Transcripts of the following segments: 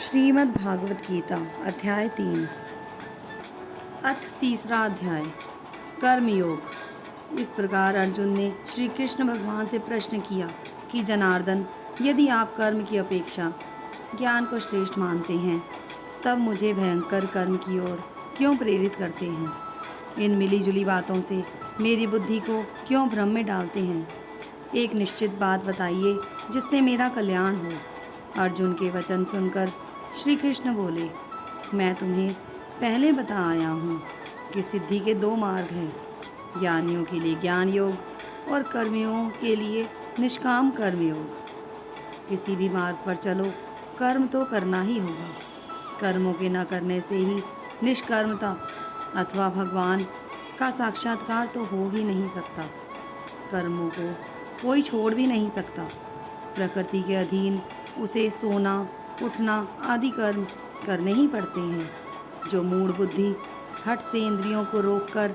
श्रीमद् भागवत गीता अध्याय 3 अथ तीसरा अध्याय कर्मयोग। इस प्रकार अर्जुन ने श्री कृष्ण भगवान से प्रश्न किया कि जनार्दन, यदि आप कर्म की अपेक्षा ज्ञान को श्रेष्ठ मानते हैं तब मुझे भयंकर कर्म की ओर क्यों प्रेरित करते हैं? इन मिलीजुली बातों से मेरी बुद्धि को क्यों भ्रम में डालते हैं? एक निश्चित बात बताइए जिससे मेरा कल्याण हो। अर्जुन के वचन सुनकर श्री कृष्ण बोले, मैं तुम्हें पहले बता आया हूँ कि सिद्धि के दो मार्ग हैं, ज्ञानियों के लिए ज्ञान योग और कर्मियों के लिए निष्काम कर्मयोग। किसी भी मार्ग पर चलो, कर्म तो करना ही होगा। कर्मों के न करने से ही निष्कर्मता अथवा भगवान का साक्षात्कार तो हो ही नहीं सकता। कर्मों को कोई छोड़ भी नहीं सकता। प्रकृति के अधीन उसे सोना उठना आदि कर्म करने ही पड़ते हैं। जो मूढ़ बुद्धि हठ से इंद्रियों को रोककर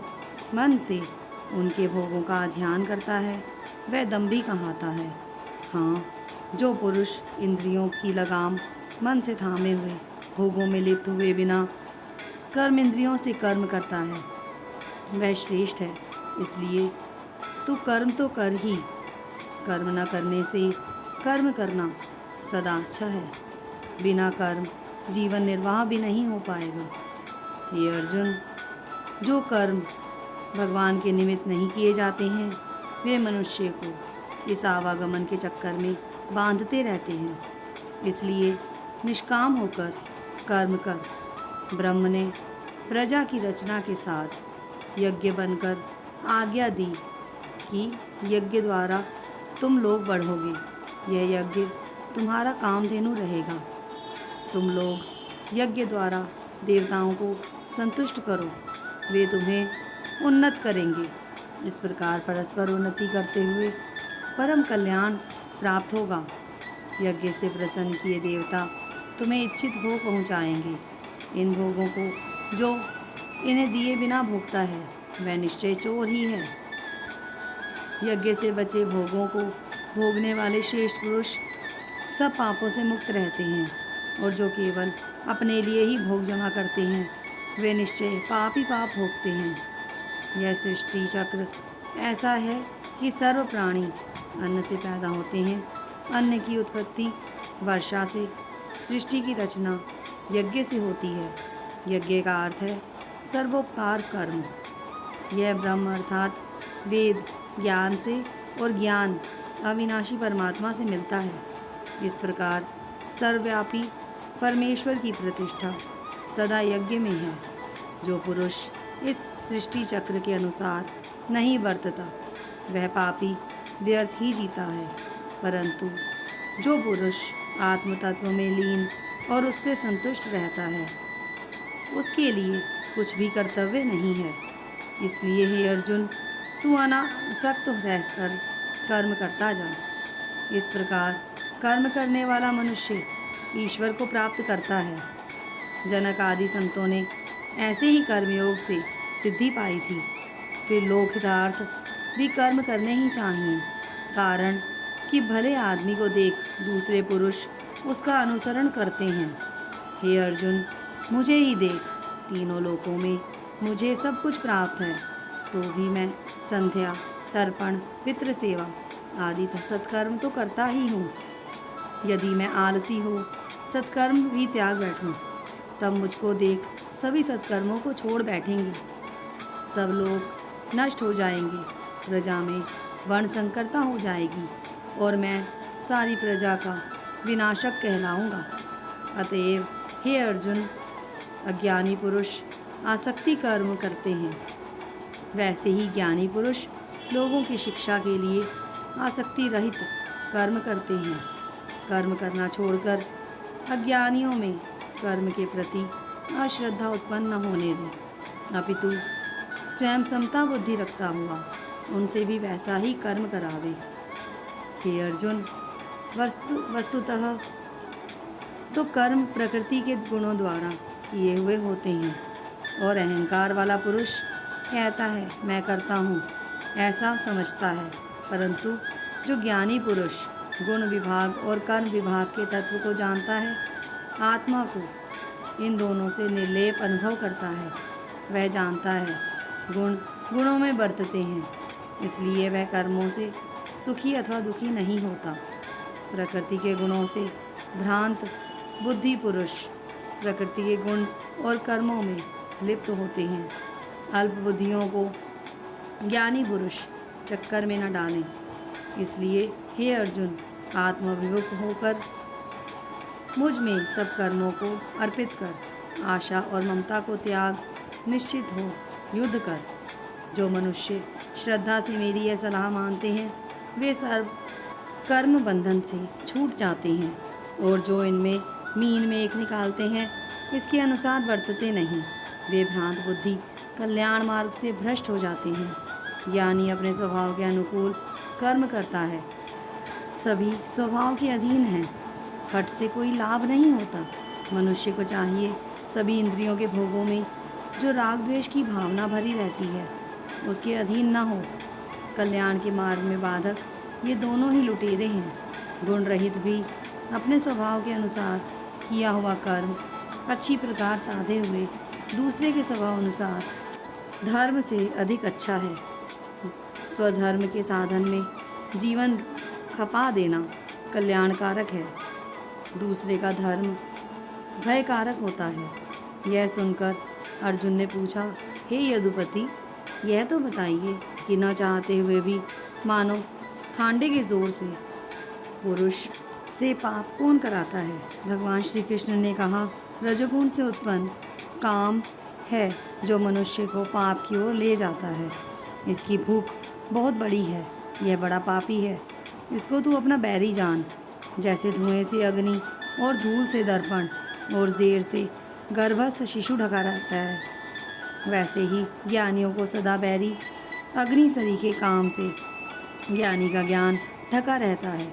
मन से उनके भोगों का ध्यान करता है वह दंभी कहलाता है। हाँ, जो पुरुष इंद्रियों की लगाम मन से थामे हुए भोगों में लिप्त हुए बिना कर्म इंद्रियों से कर्म करता है वह श्रेष्ठ है। इसलिए तू कर्म तो कर ही, कर्म न करने से कर्म करना सदा अच्छा है। बिना कर्म जीवन निर्वाह भी नहीं हो पाएगा। ये अर्जुन, जो कर्म भगवान के निमित्त नहीं किए जाते हैं वे मनुष्य को इस आवागमन के चक्कर में बांधते रहते हैं। इसलिए निष्काम होकर कर्म कर। ब्रह्म ने प्रजा की रचना के साथ यज्ञ बनकर आज्ञा दी कि यज्ञ द्वारा तुम लोग बढ़ोगे। यह यज्ञ तुम्हारा कामधेनु रहेगा। तुम लोग यज्ञ द्वारा देवताओं को संतुष्ट करो, वे तुम्हें उन्नत करेंगे। इस प्रकार परस्पर उन्नति करते हुए परम कल्याण प्राप्त होगा। यज्ञ से प्रसन्न किए देवता तुम्हें इच्छित भोग पहुँचाएंगे। इन भोगों को जो इन्हें दिए बिना भोगता है वह निश्चय चोर ही है। यज्ञ से बचे भोगों को भोगने वाले श्रेष्ठ पुरुष सब पापों से मुक्त रहते हैं और जो केवल अपने लिए ही भोग जमा करते हैं वे निश्चय पाप ही पाप भोगते हैं। यह सृष्टि चक्र ऐसा है कि सर्व प्राणी अन्न से पैदा होते हैं। अन्न की उत्पत्ति वर्षा से, सृष्टि की रचना यज्ञ से होती है। यज्ञ का अर्थ है सर्वोपकार कर्म। यह ब्रह्म अर्थात वेद ज्ञान से और ज्ञान अविनाशी परमात्मा से मिलता है। इस प्रकार सर्वव्यापी परमेश्वर की प्रतिष्ठा सदा यज्ञ में है। जो पुरुष इस सृष्टि चक्र के अनुसार नहीं बरतता वह पापी व्यर्थ ही जीता है। परंतु जो पुरुष आत्म तत्व में लीन और उससे संतुष्ट रहता है उसके लिए कुछ भी कर्तव्य नहीं है। इसलिए हे अर्जुन, तू अनासक्त रहकर कर्म करता जा। इस प्रकार कर्म करने वाला मनुष्य ईश्वर को प्राप्त करता है। जनक आदि संतों ने ऐसे ही कर्मयोग से सिद्धि पाई थी। फिर लोकहितार्थ भी कर्म करने ही चाहिए, कारण कि भले आदमी को देख दूसरे पुरुष उसका अनुसरण करते हैं। हे अर्जुन, मुझे ही देख, तीनों लोकों में मुझे सब कुछ प्राप्त है, तो भी मैं संध्या, तर्पण, पितृ सेवा आदि सत्कर्म तो करता ही हूँ। यदि मैं आलसी हो सत्कर्म भी त्याग बैठूं तब मुझको देख सभी सत्कर्मों को छोड़ बैठेंगे। सब लोग नष्ट हो जाएंगे, प्रजा में वर्ण संकरता हो जाएगी और मैं सारी प्रजा का विनाशक कहलाऊंगा। अतएव हे अर्जुन, अज्ञानी पुरुष आसक्ति कर्म करते हैं, वैसे ही ज्ञानी पुरुष लोगों की शिक्षा के लिए आसक्ति रहित कर्म करते हैं। कर्म करना छोड़कर अज्ञानियों में कर्म के प्रति अश्रद्धा उत्पन्न न होने दें, अपितु स्वयं समता बुद्धि रखता हुआ उनसे भी वैसा ही कर्म करावे। हे अर्जुन, वस्तुतः तो कर्म प्रकृति के गुणों द्वारा किए हुए होते हैं और अहंकार वाला पुरुष कहता है मैं करता हूँ, ऐसा समझता है। परंतु जो ज्ञानी पुरुष गुण विभाग और कर्म विभाग के तत्व को जानता है आत्मा को इन दोनों से निर्लेप अनुभव करता है। वह जानता है गुण गुणों में बरतते हैं, इसलिए वह कर्मों से सुखी अथवा दुखी नहीं होता। प्रकृति के गुणों से भ्रांत बुद्धि पुरुष प्रकृति के गुण और कर्मों में लिप्त होते हैं। अल्प बुद्धियों को ज्ञानी पुरुष चक्कर में न डालें। इसलिए हे अर्जुन, आत्माभिमुख होकर मुझ में सब कर्मों को अर्पित कर आशा और ममता को त्याग, निश्चित हो युद्ध कर। जो मनुष्य श्रद्धा से मेरी यह सलाह मानते हैं वे सर्व कर्म बंधन से छूट जाते हैं, और जो इनमें मीन में एक निकालते हैं इसके अनुसार वर्तते नहीं, वे भ्रांत बुद्धि कल्याण मार्ग से भ्रष्ट हो जाते हैं। ज्ञानी अपने स्वभाव के अनुकूल कर्म करता है, सभी स्वभाव के अधीन हैं, हठ से कोई लाभ नहीं होता। मनुष्य को चाहिए सभी इंद्रियों के भोगों में जो राग द्वेष की भावना भरी रहती है उसके अधीन न हो। कल्याण के मार्ग में बाधक ये दोनों ही लुटेरे हैं। गुण रहित भी अपने स्वभाव के अनुसार किया हुआ कर्म अच्छी प्रकार साधे हुए दूसरे के स्वभाव अनुसार धर्म से अधिक अच्छा है। स्वधर्म के साधन में जीवन खपा देना कल्याणकारक है, दूसरे का धर्म भयकारक होता है। यह सुनकर अर्जुन ने पूछा, हे यदुपति, यह तो बताइए कि न चाहते हुए भी मानो खांडे के जोर से पुरुष से पाप कौन कराता है। भगवान श्री कृष्ण ने कहा, रजोगुण से उत्पन्न काम है जो मनुष्य को पाप की ओर ले जाता है। इसकी भूख बहुत बड़ी है, यह बड़ा पापी है। इसको तू अपना बैरी जान। जैसे धुएं से अग्नि और धूल से दर्पण और ज़ेर से गर्भस्थ शिशु ढका रहता है, वैसे ही ज्ञानियों को सदा बैरी अग्नि सरीखे काम से ज्ञानी का ज्ञान ढका रहता है,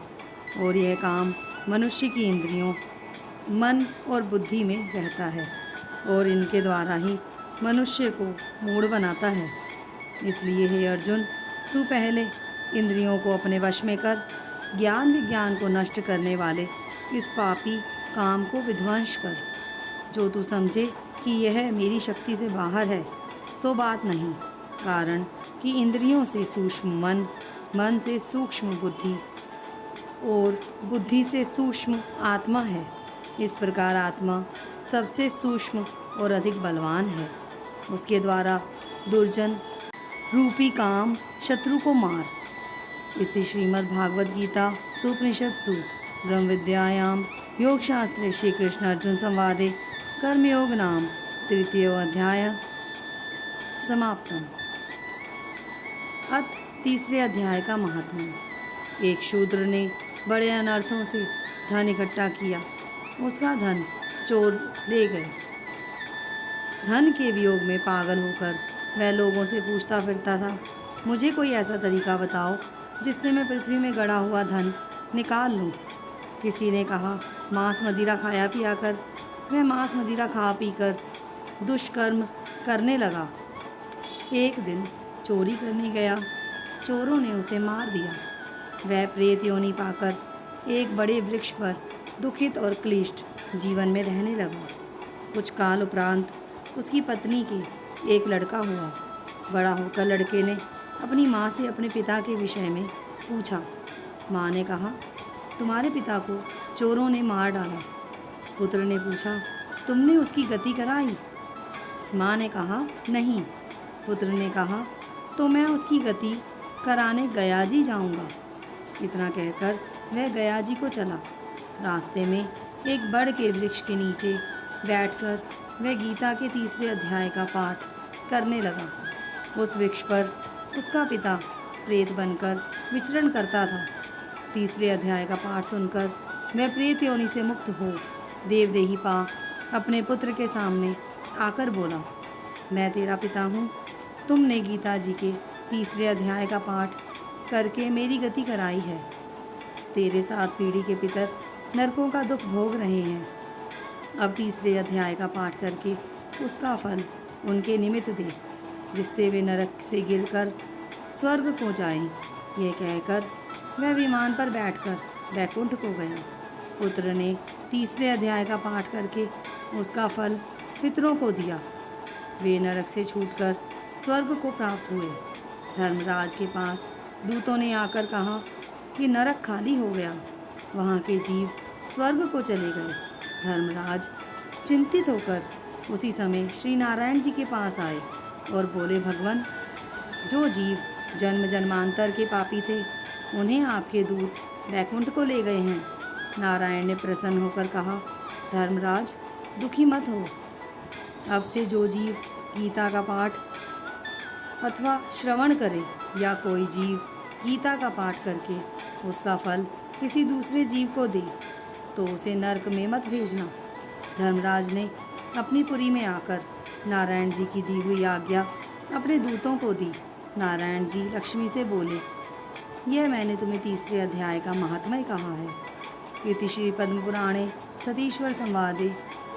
और यह काम मनुष्य की इंद्रियों, मन और बुद्धि में रहता है, और इनके द्वारा ही मनुष्य को मूढ़ बनाता है। इसलिए हे अर्जुन, तू पहले इंद्रियों को अपने वश में कर, ज्ञान विज्ञान को नष्ट करने वाले इस पापी काम को विध्वंस कर। जो तू समझे कि यह मेरी शक्ति से बाहर है सो बात नहीं, कारण कि इंद्रियों से सूक्ष्म मन, मन से सूक्ष्म बुद्धि और बुद्धि से सूक्ष्म आत्मा है। इस प्रकार आत्मा सबसे सूक्ष्म और अधिक बलवान है। उसके द्वारा दुर्जन रूपी काम शत्रु को मार। इति श्रीमद्भागवत गीता सुपनिषत्सु ब्रह्म विद्यायां योगशास्त्रे श्री कृष्ण अर्जुन संवादे कर्मयोग नाम तृतीय अध्याय समाप्तम। अथ तीसरे अध्याय का महात्म्य। एक शूद्र ने बड़े अनर्थों से धन इकट्ठा किया, उसका धन चोर ले गए। धन के वियोग में पागल होकर वह लोगों से पूछता फिरता था, मुझे कोई ऐसा तरीका बताओ जिससे मैं पृथ्वी में गड़ा हुआ धन निकाल लूँ। किसी ने कहा, मांस मदिरा खाया पिया कर। वह मांस मदिरा खा पी कर दुष्कर्म करने लगा। एक दिन चोरी करने गया, चोरों ने उसे मार दिया। वह प्रेत योनि पाकर एक बड़े वृक्ष पर दुखित और क्लिष्ट जीवन में रहने लगा। कुछ काल उपरांत उसकी पत्नी के एक लड़का हुआ। बड़ा होकर लड़के ने अपनी माँ से अपने पिता के विषय में पूछा। माँ ने कहा, तुम्हारे पिता को चोरों ने मार डाला। पुत्र ने पूछा, तुमने उसकी गति कराई? माँ ने कहा, नहीं। पुत्र ने कहा, तो मैं उसकी गति कराने गया जी जाऊँगा। इतना कहकर वह गया जी को चला। रास्ते में एक बड़ के वृक्ष के नीचे बैठकर वह गीता के तीसरे अध्याय का पाठ करने लगा। उस वृक्ष पर उसका पिता प्रेत बनकर विचरण करता था। तीसरे अध्याय का पाठ सुनकर वह प्रेत योनि से मुक्त हो देवदेही पा अपने पुत्र के सामने आकर बोला, मैं तेरा पिता हूँ। तुमने गीता जी के तीसरे अध्याय का पाठ करके मेरी गति कराई है। तेरे साथ पीढ़ी के पितर नरकों का दुख भोग रहे हैं। अब तीसरे अध्याय का पाठ करके उसका फल उनके निमित्त दे, जिससे वे नरक से गिरकर स्वर्ग को जाएं। यह कहकर वह विमान पर बैठकर वैकुंठ को गया। पुत्र ने तीसरे अध्याय का पाठ करके उसका फल पितरों को दिया। वे नरक से छूटकर स्वर्ग को प्राप्त हुए। धर्मराज के पास दूतों ने आकर कहा कि नरक खाली हो गया, वहाँ के जीव स्वर्ग को चले गए। धर्मराज चिंतित होकर उसी समय श्री नारायण जी के पास आए और बोले, भगवान, जो जीव जन्म जन्मांतर के पापी थे उन्हें आपके दूत वैकुंठ को ले गए हैं। नारायण ने प्रसन्न होकर कहा, धर्मराज, दुखी मत हो। अब से जो जीव गीता का पाठ अथवा श्रवण करे या कोई जीव गीता का पाठ करके उसका फल किसी दूसरे जीव को दे तो उसे नरक में मत भेजना। धर्मराज ने अपनी पुरी में आकर नारायण जी की दी हुई आज्ञा अपने दूतों को दी। नारायण जी लक्ष्मी से बोले, यह मैंने तुम्हें तीसरे अध्याय का महात्म्य कहा है। इति श्री पद्म पुराणे सतीश्वर संवादे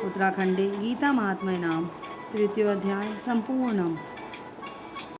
उत्तराखंडे गीता महात्म्य नाम तृतीयोऽध्याय संपूर्णम्।